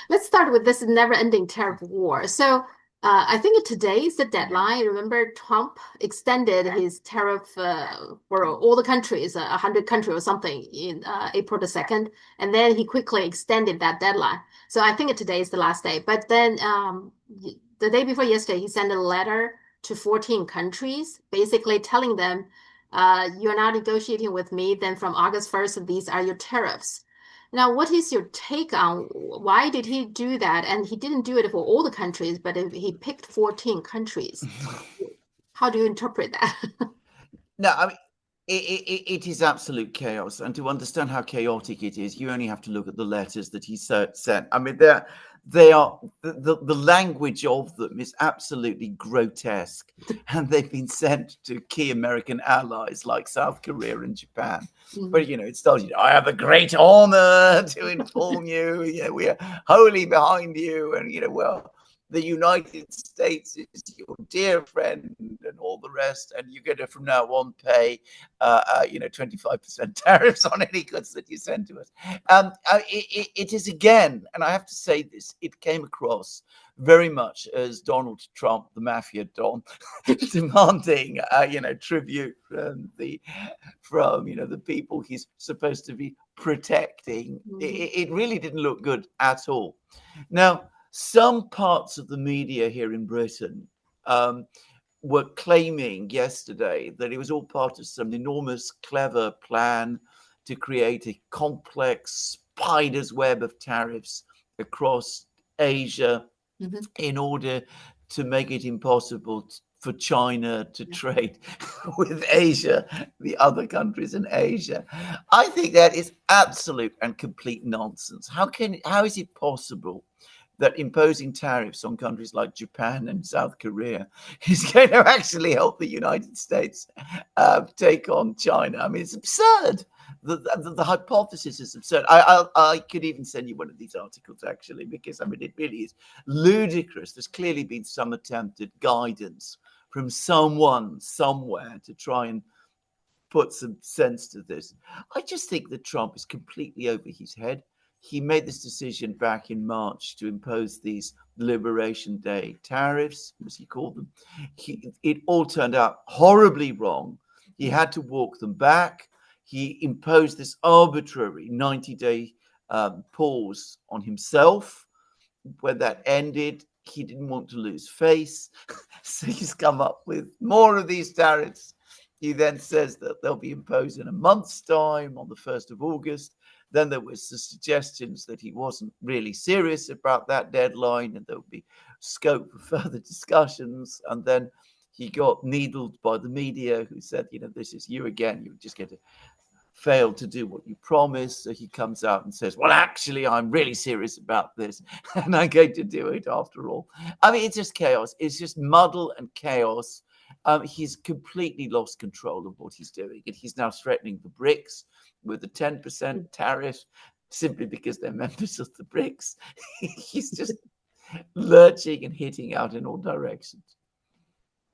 let's start with this never-ending tariff war. So I think today is the deadline. Remember, Trump extended his tariff for all the countries, 100 countries or something, in April the 2nd, and then he quickly extended that deadline. So I think today is the last day. But then the day before yesterday, he sent a letter to 14 countries, basically telling them, you're not negotiating with me, then from August 1st, these are your tariffs. Now, what is your take on why did he do that? And he didn't do it for all the countries, but he picked 14 countries. How do you interpret that? No, I mean, it is absolute chaos. And to understand how chaotic it is, you only have to look at the letters that he sent. I mean, they are the language of them is absolutely grotesque, and they've been sent to key American allies like South Korea and Japan. But Mhm. it starts. I have the great honor to inform you. We are wholly behind you, and well, the United States is your dear friend and all the rest, and you're going to from now on pay, 25% tariffs on any goods that you send to us. It is again, and I have to say this, it came across very much as Donald Trump, the mafia don, demanding, tribute from the people he's supposed to be protecting. Mhm. It really didn't look good at all. Now, some parts of the media here in Britain were claiming yesterday that it was all part of some enormous, clever plan to create a complex spider's web of tariffs across Asia Mhm. in order to make it impossible for China to Yeah. trade with Asia, the other countries in Asia. I think that is absolute and complete nonsense. How is it possible that imposing tariffs on countries like Japan and South Korea is going to actually help the United States take on China? I mean, it's absurd. The hypothesis is absurd. I could even send you one of these articles actually, because I mean it really is ludicrous. There's clearly been some attempt at guidance from someone somewhere to try and put some sense to this. I just think that Trump is completely over his head. He made this decision back in March to impose these Liberation Day tariffs, as he called them. It all turned out horribly wrong. He had to walk them back. He imposed this arbitrary 90-day pause on himself. When that ended, he didn't want to lose face. So he's come up with more of these tariffs. He then says that they'll be imposed in a month's time on the 1st of August. Then there was the suggestions that he wasn't really serious about that deadline and there would be scope for further discussions. And then he got needled by the media who said, this is you again. You just get to fail to do what you promised. So he comes out and says, well, actually, I'm really serious about this and I'm going to do it after all. I mean, it's just chaos. It's just muddle and chaos. He's completely lost control of what he's doing. And he's now threatening the BRICS with a 10% tariff simply because they're members of the BRICS. He's just lurching and hitting out in all directions.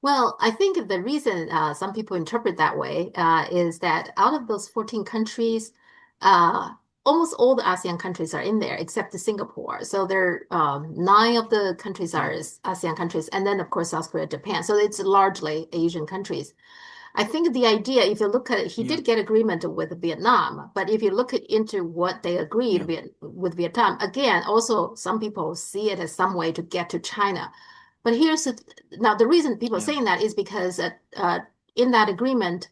Well, I think the reason some people interpret that way is that out of those 14 countries, uh, almost all the ASEAN countries are in there except Singapore. So there, nine of the countries are ASEAN countries, and then of course South Korea, Japan. So it's largely Asian countries. I think the idea, if you look at it, he Yeah, did get agreement with Vietnam, but if you look into what they agreed yeah, with Vietnam, again, also some people see it as some way to get to China. But now the reason people are yeah, saying that is because in that agreement,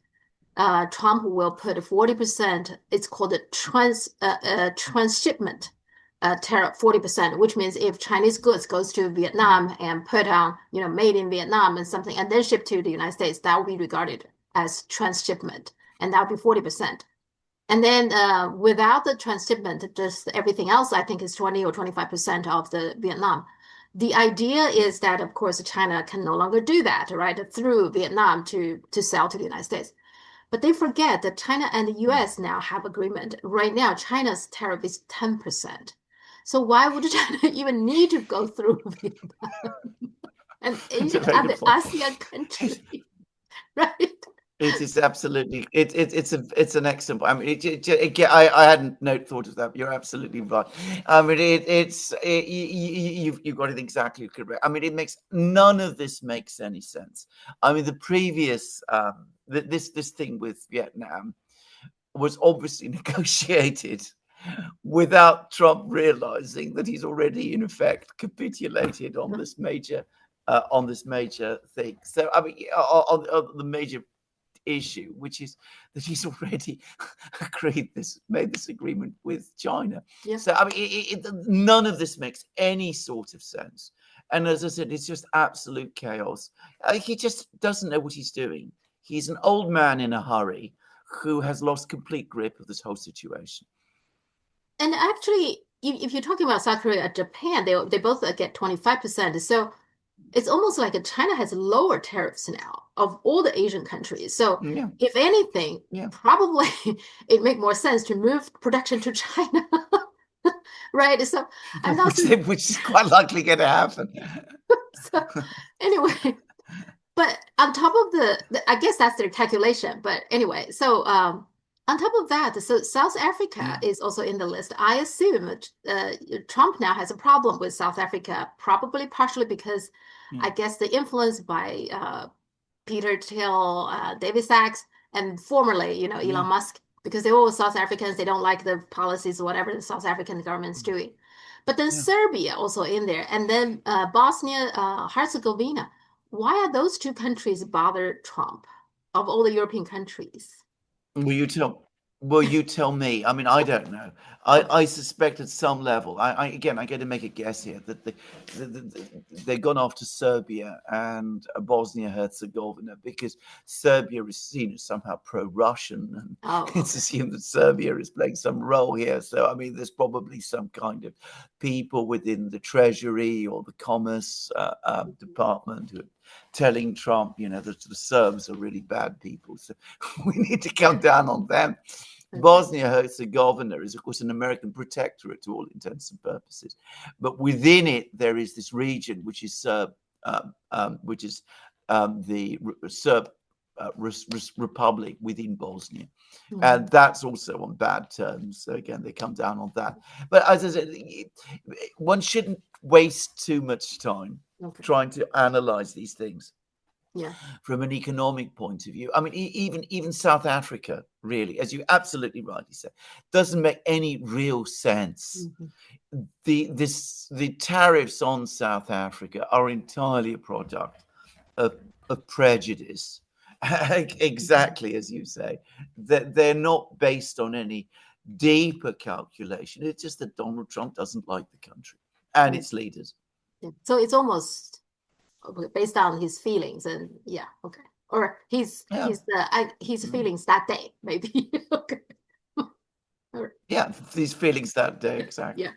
Trump will put 40%. It's called a transshipment tariff, 40%, which means if Chinese goods goes to yeah. Vietnam and put on, made in Vietnam and something, and then shipped to the United States, that will be regarded as transshipment, and that would be 40%. And then without the transshipment, just everything else, I think is 20 or 25% of the Vietnam. The idea is that, of course, China can no longer do that, right, through Vietnam to sell to the United States. But they forget that China and the Mm. US now have agreement. Right now, China's tariff is 10%. So why would China even need to go through Vietnam and It's a Asian very good other point. ASEAN country, right? It is absolutely it's an excellent point. I mean, I hadn't no thought of that. You're absolutely right. I mean, you've got it exactly correct. I mean, it makes none of this makes any sense. I mean, the previous this thing with Vietnam was obviously negotiated without Trump realizing that he's already in effect capitulated on this major thing. So I mean, on the major issue, which is that he's already made this agreement with China. Yeah. So I mean, none of this makes any sort of sense. And as I said, it's just absolute chaos. He just doesn't know what he's doing. He's an old man in a hurry who has lost complete grip of this whole situation. And actually, if you're talking about South Korea and Japan, they both get 25%. So it's almost like China has lower tariffs now of all the Asian countries. So Yeah, if anything, yeah. probably it make more sense to move production to China. Right. So I'm not super. Which is quite likely going to happen. So anyway, but on top of I guess that's their calculation. But anyway, so on top of that, so South Africa Yeah, is also in the list. I assume Trump now has a problem with South Africa, probably partially because yeah, I guess the influence by Peter Thiel, David Sachs, and formerly, yeah, Elon Musk, because they're all South Africans. They don't like the policies or whatever the South African government's doing. But then yeah. Serbia also in there, and then Bosnia, Herzegovina. Why are those two countries bother Trump of all the European countries? Will you tell? Will you tell me? I mean, I don't know. Okay. I suspect at some level. I get to make a guess here that they've gone after Serbia and Bosnia Herzegovina because Serbia is seen as somehow pro-Russian, and Oh, it's okay. assumed that Serbia is playing some role here. So I mean, there's probably some kind of people within the Treasury or the Commerce Department who are telling Trump, that the Serbs are really bad people. So we need to come down on them. Okay. Bosnia Herzegovina is, of course, an American protectorate to all intents and purposes, but within it there is this region which is Serb, which is the Serb Republic within Bosnia, Mhm. and that's also on bad terms. So again, they come down on that. But as I said, one shouldn't waste too much time Okay. trying to analyze these things Yeah. from an economic point of view. I mean, even South Africa, really, as you absolutely rightly said, doesn't make any real sense. Mhm. The tariffs on South Africa are entirely a product of prejudice. Mhm. Exactly as you say, that they're not based on any deeper calculation. It's just that Donald Trump doesn't like the country and Yeah. its leaders. Yeah. So it's almost based on his feelings, and yeah, okay, or Yeah, his mm, feelings that day, maybe. Okay. All right. yeah, these feelings that day Yeah. exactly. Yeah.